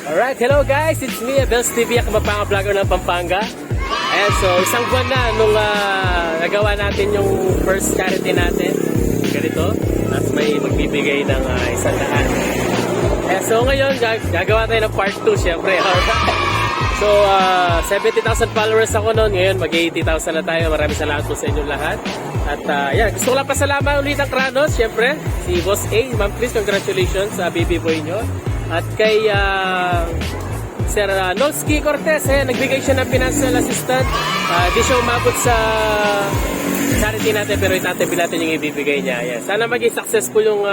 Alright, hello guys! It's me, Abels TV, ang mapanga vlogger ng Pampanga. Ayan, so isang buwan na nung nagawa natin yung first charity natin. Ganito. Tapos may magbibigay ng 100. Ayan, so ngayon, gagawa tayo ng part 2, syempre. Alright. So, 70,000 followers ako noon. Ngayon, mag-80,000 na tayo. Maraming salamat po sa inyong lahat. At yan, gusto ko lang pasalamat ulit ang Kranos, syempre. Si Boss A, ma'am, please, congratulations sa baby boy nyo. At kay Sir Nolski Cortez, nagbigay siya ng financial assistant. Di siya umabot sa charity natin, pero itatapin natin yung ibibigay niya. Yes. Sana maging successful yung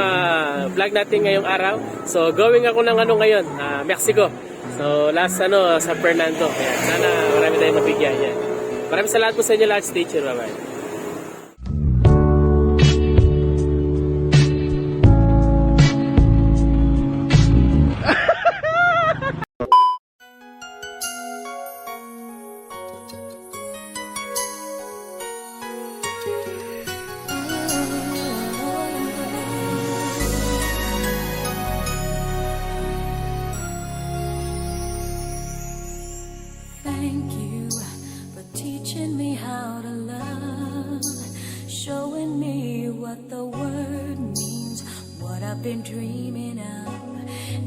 vlog natin ngayong araw. So, going ako ng ngayon, Mexico. So, last sa Fernando. Ayan. Sana marami tayong mabigyan. Yan. Maraming salamat po sa inyo lahat. Stay tuned. Bye-bye. Thank you for teaching me how to love, showing me what the word means, what I've been dreaming of.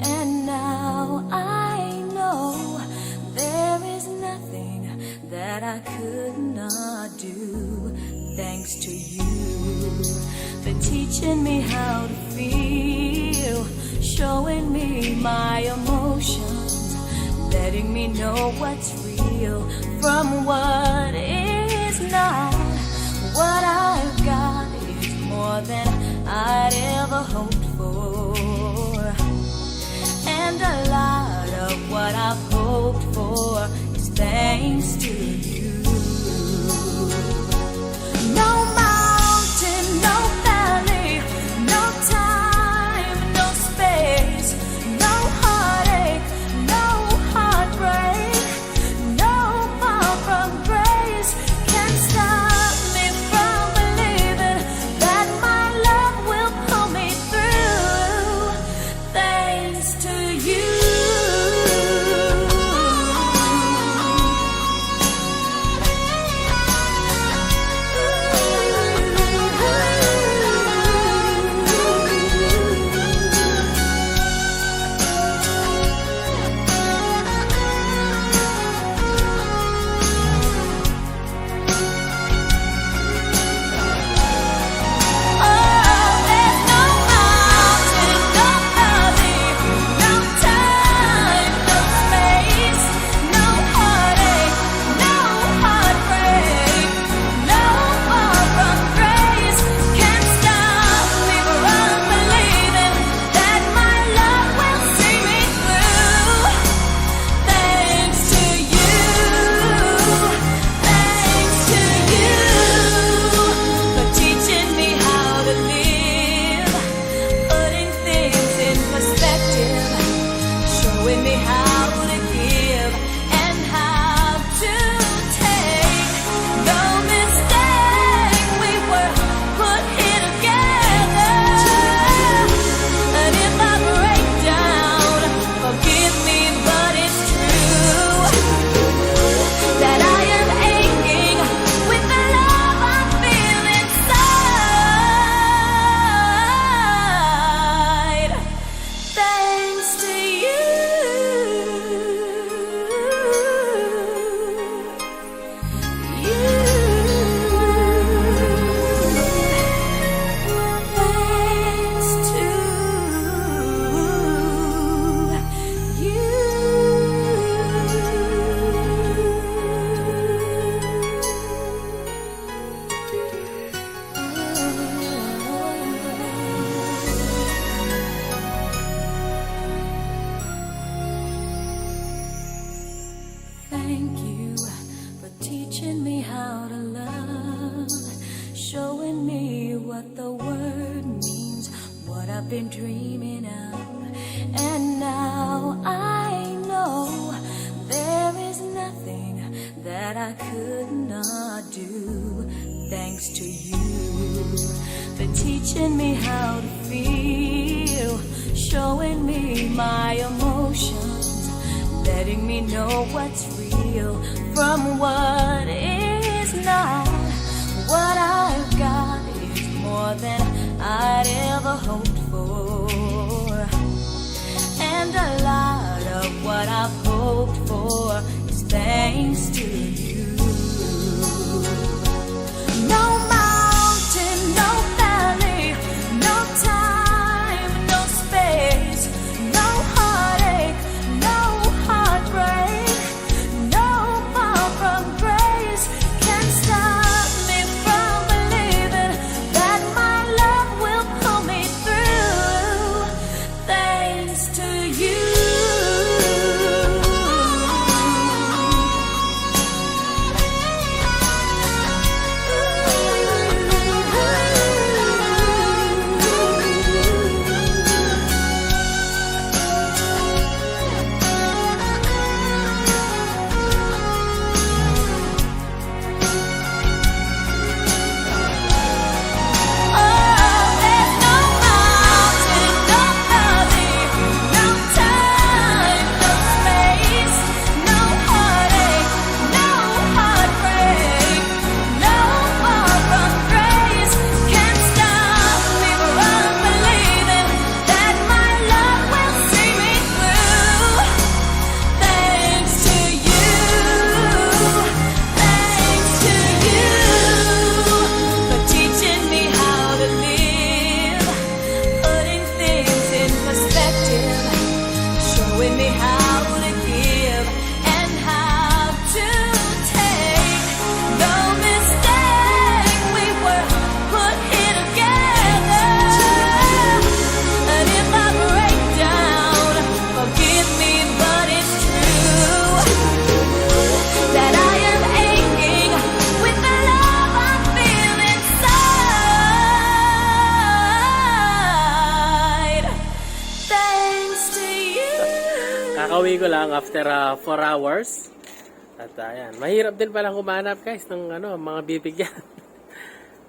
And now I know there is nothing that I could not do. Thanks to you for teaching me how to feel, showing me my emotions, letting me know what's real from what is not. What I've got is more than I'd ever hoped for, and a lot of what I've hoped for is thanks to you. No mountain, no valley, no time, no space, no heartache, no heartbreak, no far from grace can stop me from believing that my love will pull me through. Thanks to you. Showing me how to give and how to take. No mistake, we were put here together. And if I break down, forgive me, but it's true that I am aching with the love I feel inside. Thanks to you. Thank you for teaching me how to love, showing me what the word means, what I've been dreaming of. And now I know there is nothing that I could not do. Thanks to you for teaching me how to feel, showing me my emotions, letting me know what's real from what is not. What I've got is more than I'd ever hoped for, and a lot of what I've hoped for is thanks to you. No mountain, no valley, no time, no space, no heartache, no heartbreak, no far from grace can stop me from believing that my love will pull me through, thanks to you. Showing me how to give and how to take. No mistake, we were put here together. And if I break down, forgive me, but it's true that I am aching with the love I feel inside. Thanks to you. Kakauwi ko lang after 4 hours. At ayan, mahirap din palang humanap guys ng mga bibigyan.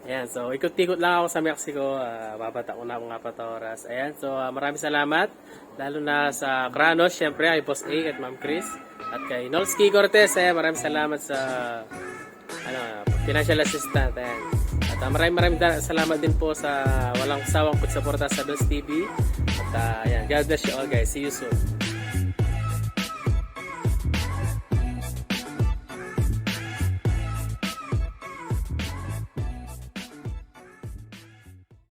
Ayan, so ikot-ikot lang ako sa Mexico. Babata ko na mga 4 oras. Ayan, so maraming salamat. Lalo na sa Kranos, syempre, ay Boss A at Ma'am Chris. At kay Nolski Cortez, maraming salamat sa financial assistant. Ayan. At maraming salamat din po sa walang sawang pagsuporta sa Dos TV. At ayan, God bless you all guys. See you soon.